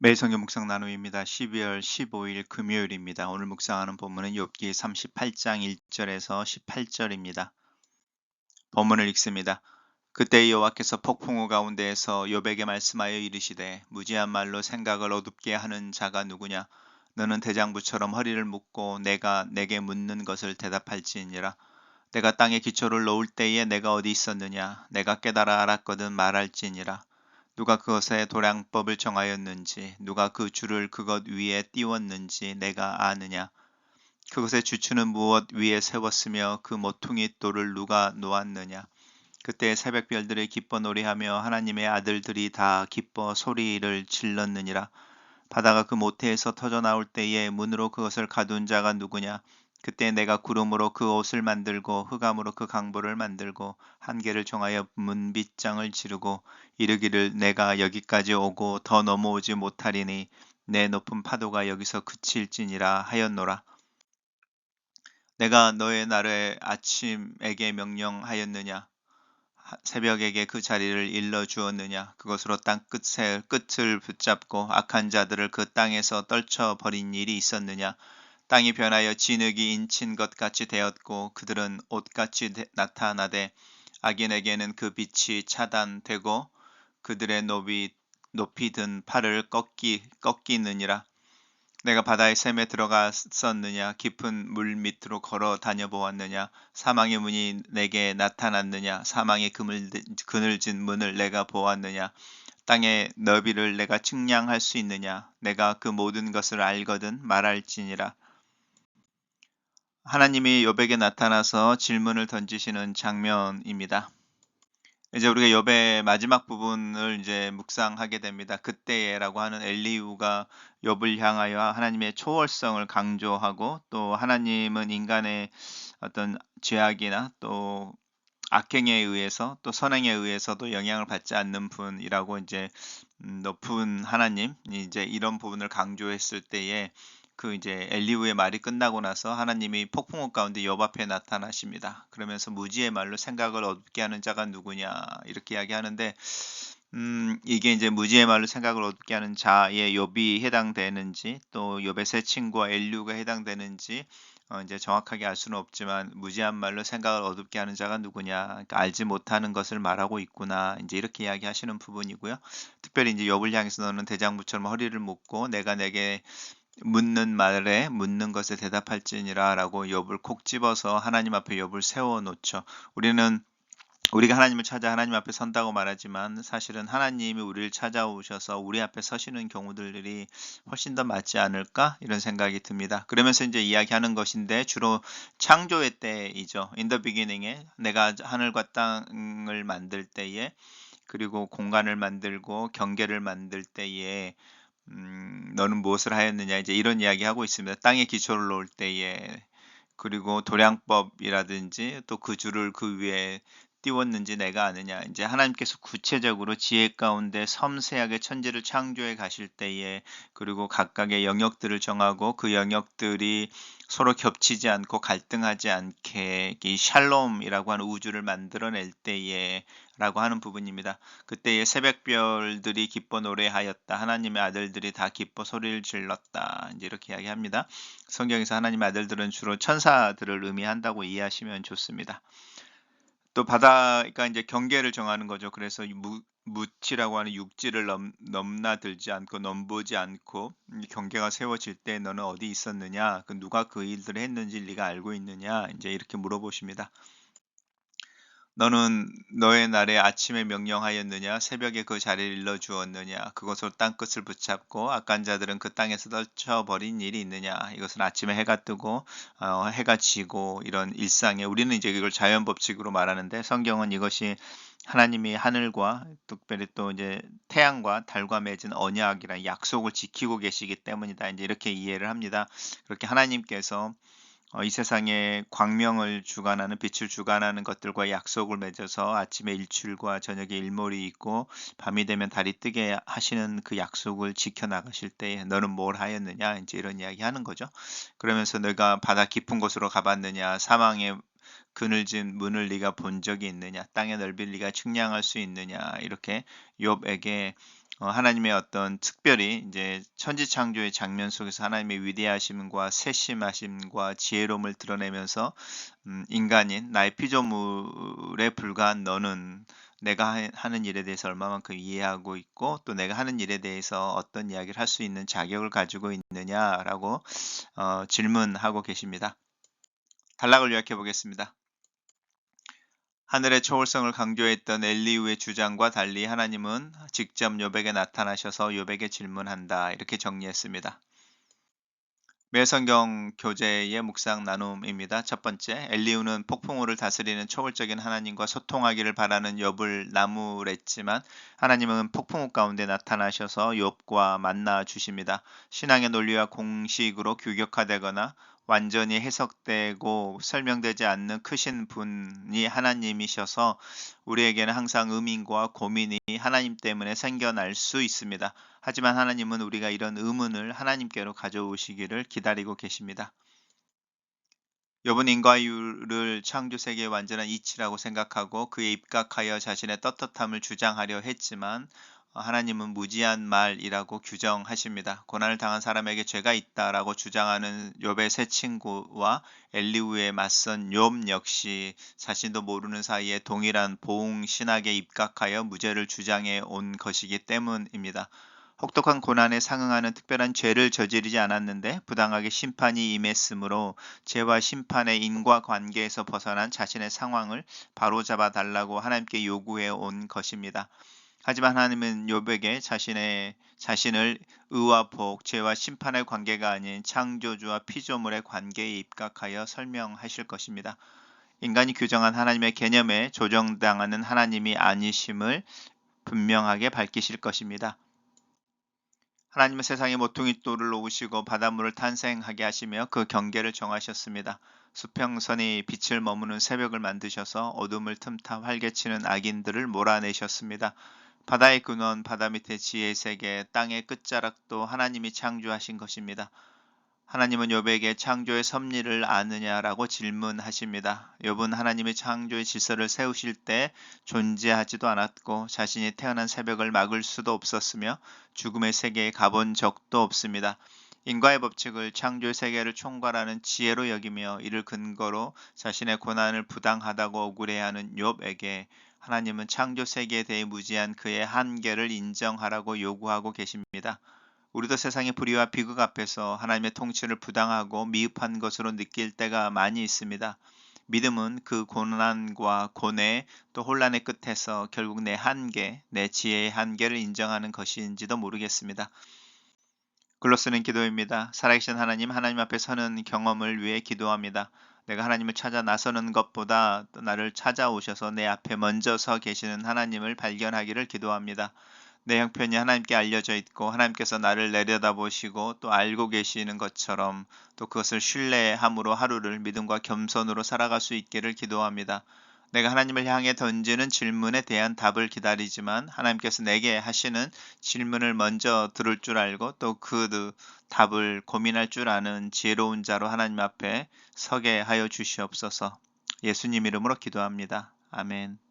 매일 성경 묵상 나눔입니다. 12월 15일 금요일입니다. 오늘 묵상하는 본문은 욥기 38장 1절에서 18절입니다. 본문을 읽습니다. 그때 여호와께서 폭풍우 가운데에서 욥에게 말씀하여 이르시되 무지한 말로 생각을 어둡게 하는 자가 누구냐? 너는 대장부처럼 허리를 묶고 내가 내게 묻는 것을 대답할지니라. 내가 땅에 기초를 놓을 때에 내가 어디 있었느냐? 내가 깨달아 알았거든 말할지니라. 누가 그것의 도량법을 정하였는지 누가 그 줄을 그것 위에 띄웠는지 내가 아느냐. 그것의 주추는 무엇 위에 세웠으며 그 모퉁이 돌을 누가 놓았느냐. 그때 새벽별들이 기뻐 노래하며 하나님의 아들들이 다 기뻐 소리를 질렀느니라. 바다가 그 모태에서 터져 나올 때에 문으로 그것을 가둔 자가 누구냐. 그때 내가 구름으로 그 옷을 만들고 흑암으로 그 강보를 만들고 한계를 정하여 문빗장을 지르고 이르기를 내가 여기까지 오고 더 넘어오지 못하리니 내 높은 파도가 여기서 그칠지니라 하였노라. 내가 너의 날에 아침에게 명령하였느냐. 새벽에게 그 자리를 일러 주었느냐. 그것으로 땅 끝을 붙잡고 악한 자들을 그 땅에서 떨쳐 버린 일이 있었느냐. 땅이 변하여 진흙이 인친 것 같이 되었고 그들은 옷같이 나타나되 악인에게는 그 빛이 차단되고 그들의 높이 든 팔을 꺾이느니라. 내가 바다의 샘에 들어갔었느냐 깊은 물 밑으로 걸어 다녀보았느냐. 사망의 문이 내게 나타났느냐. 사망의 그늘진 문을 내가 보았느냐. 땅의 너비를 내가 측량할 수 있느냐. 내가 그 모든 것을 알거든 말할지니라. 하나님이 욥에게 나타나서 질문을 던지시는 장면입니다. 이제 우리가 욥의 마지막 부분을 이제 묵상하게 됩니다. 그때에라고 하는 엘리후가 욥을 향하여 하나님의 초월성을 강조하고 또 하나님은 인간의 어떤 죄악이나 또 악행에 의해서 또 선행에 의해서도 영향을 받지 않는 분이라고 이제 높은 하나님 이제 이런 부분을 강조했을 때에 그 이제 엘리후의 말이 끝나고 나서 하나님이 폭풍우 가운데 욥 앞에 나타나십니다. 그러면서 무지의 말로 생각을 어둡게 하는 자가 누구냐 이렇게 이야기하는데 이게 이제 무지의 말로 생각을 어둡게 하는 자의 욥이 해당되는지 또 욥의 세 친구와 엘리후가 해당되는지 이제 정확하게 알 수는 없지만 무지한 말로 생각을 어둡게 하는 자가 누구냐, 그러니까 알지 못하는 것을 말하고 있구나, 이제 이렇게 이야기하시는 부분이고요. 특별히 이제 욥을 향해서 너는 대장부처럼 허리를 묶고 내가 내게 묻는 말에 묻는 것에 대답할지니라라고 욥을 콕 집어서 하나님 앞에 욥을 세워 놓죠. 우리가 하나님을 찾아 하나님 앞에 선다고 말하지만 사실은 하나님이 우리를 찾아오셔서 우리 앞에 서시는 경우들이 훨씬 더 맞지 않을까 이런 생각이 듭니다. 그러면서 이제 이야기하는 것인데 주로 창조의 때이죠. In the beginning에 내가 하늘과 땅을 만들 때에 그리고 공간을 만들고 경계를 만들 때에 너는 무엇을 하였느냐 이제 이런 이야기하고 있습니다. 땅에 기초를 놓을 때에 그리고 도량법이라든지 또 그 줄을 그 위에 띄웠는지 내가 아느냐. 이제 하나님께서 구체적으로 지혜 가운데 섬세하게 천지를 창조해 가실 때에 그리고 각각의 영역들을 정하고 그 영역들이 서로 겹치지 않고 갈등하지 않게 이 샬롬이라고 하는 우주를 만들어낼 때에 라고 하는 부분입니다. 그때의 새벽별들이 기뻐 노래하였다. 하나님의 아들들이 다 기뻐 소리를 질렀다. 이제 이렇게 이야기합니다. 성경에서 하나님의 아들들은 주로 천사들을 의미한다고 이해하시면 좋습니다. 또 바다가 이제 경계를 정하는 거죠. 그래서 무치라고 하는 육지를 넘나들지 않고 넘보지 않고 경계가 세워질 때 너는 어디 있었느냐? 누가 그 일들을 했는지 네가 알고 있느냐? 이제 이렇게 물어보십니다. 너는 너의 날에 아침에 명령하였느냐? 새벽에 그 자리를 일러 주었느냐? 그것으로 땅끝을 붙잡고 악한 자들은 그 땅에서 떨쳐버린 일이 있느냐? 이것은 아침에 해가 뜨고 해가 지고 이런 일상에 우리는 이제 이걸 자연 법칙으로 말하는데 성경은 이것이 하나님이 하늘과 특별히 또 이제 태양과 달과 맺은 언약이란 약속을 지키고 계시기 때문이다. 이제 이렇게 이해를 합니다. 그렇게 하나님께서 이 세상에 광명을 주관하는 빛을 주관하는 것들과 약속을 맺어서 아침에 일출과 저녁에 일몰이 있고 밤이 되면 달이 뜨게 하시는 그 약속을 지켜 나가실 때에 너는 뭘 하였느냐 이제 이런 이야기 하는 거죠. 그러면서 내가 바다 깊은 곳으로 가봤느냐 사망의 그늘진 문을 네가 본 적이 있느냐? 땅의 넓이를 네가 측량할 수 있느냐? 이렇게 욥에게 하나님의 어떤 특별히 이제 천지창조의 장면 속에서 하나님의 위대하심과 세심하심과 지혜로움을 드러내면서 인간인 나의 피조물에 불과한 너는 내가 하는 일에 대해서 얼마만큼 이해하고 있고 또 내가 하는 일에 대해서 어떤 이야기를 할 수 있는 자격을 가지고 있느냐라고 질문하고 계십니다. 단락을 요약해 보겠습니다. 하늘의 초월성을 강조했던 엘리후의 주장과 달리 하나님은 직접 욥에게 나타나셔서 욥에게 질문한다. 이렇게 정리했습니다. 매성경 교재의 묵상 나눔입니다. 첫 번째, 엘리후는 폭풍우를 다스리는 초월적인 하나님과 소통하기를 바라는 욥을 나무랬지만 하나님은 폭풍우 가운데 나타나셔서 욥과 만나 주십니다. 신앙의 논리와 공식으로 규격화되거나 완전히 해석되고 설명되지 않는 크신 분이 하나님이셔서 우리에게는 항상 의문과 고민이 하나님 때문에 생겨날 수 있습니다. 하지만 하나님은 우리가 이런 의문을 하나님께로 가져오시기를 기다리고 계십니다. 욥은 인과율을 창조 세계의 완전한 이치라고 생각하고 그에 입각하여 자신의 떳떳함을 주장하려 했지만 하나님은 무지한 말이라고 규정하십니다. 고난을 당한 사람에게 죄가 있다라고 주장하는 욥의 새 친구와 엘리후에 맞선 욥 역시 자신도 모르는 사이에 동일한 보응 신학에 입각하여 무죄를 주장해 온 것이기 때문입니다. 혹독한 고난에 상응하는 특별한 죄를 저지르지 않았는데 부당하게 심판이 임했으므로 죄와 심판의 인과관계에서 벗어난 자신의 상황을 바로잡아 달라고 하나님께 요구해 온 것입니다. 하지만 하나님은 욥에게 자신을 의와 복, 죄와 심판의 관계가 아닌 창조주와 피조물의 관계에 입각하여 설명하실 것입니다. 인간이 규정한 하나님의 개념에 조정당하는 하나님이 아니심을 분명하게 밝히실 것입니다. 하나님은 세상에 모퉁이 돌을 놓으시고 바닷물을 탄생하게 하시며 그 경계를 정하셨습니다. 수평선이 빛을 머무는 새벽을 만드셔서 어둠을 틈타 활개치는 악인들을 몰아내셨습니다. 바다의 근원, 바다 밑의 지혜의 세계, 땅의 끝자락도 하나님이 창조하신 것입니다. 하나님은 욥에게 창조의 섭리를 아느냐라고 질문하십니다. 욥은 하나님의 창조의 질서를 세우실 때 존재하지도 않았고 자신이 태어난 새벽을 막을 수도 없었으며 죽음의 세계에 가본 적도 없습니다. 인과의 법칙을 창조의 세계를 총괄하는 지혜로 여기며 이를 근거로 자신의 고난을 부당하다고 억울해하는 욥에게 하나님은 창조 세계에 대해 무지한 그의 한계를 인정하라고 요구하고 계십니다. 우리도 세상의 불의와 비극 앞에서 하나님의 통치를 부당하고 미흡한 것으로 느낄 때가 많이 있습니다. 믿음은 그 고난과 고뇌 또 혼란의 끝에서 결국 내 한계, 내 지혜의 한계를 인정하는 것인지도 모르겠습니다. 글로 쓰는 기도입니다. 살아계신 하나님, 하나님 앞에 서는 경험을 위해 기도합니다. 내가 하나님을 찾아 나서는 것보다 또 나를 찾아오셔서 내 앞에 먼저 서 계시는 하나님을 발견하기를 기도합니다. 내 형편이 하나님께 알려져 있고 하나님께서 나를 내려다보시고 또 알고 계시는 것처럼 또 그것을 신뢰함으로 하루를 믿음과 겸손으로 살아갈 수 있기를 기도합니다. 내가 하나님을 향해 던지는 질문에 대한 답을 기다리지만 하나님께서 내게 하시는 질문을 먼저 들을 줄 알고 또 그 답을 고민할 줄 아는 지혜로운 자로 하나님 앞에 서게 하여 주시옵소서. 예수님 이름으로 기도합니다. 아멘.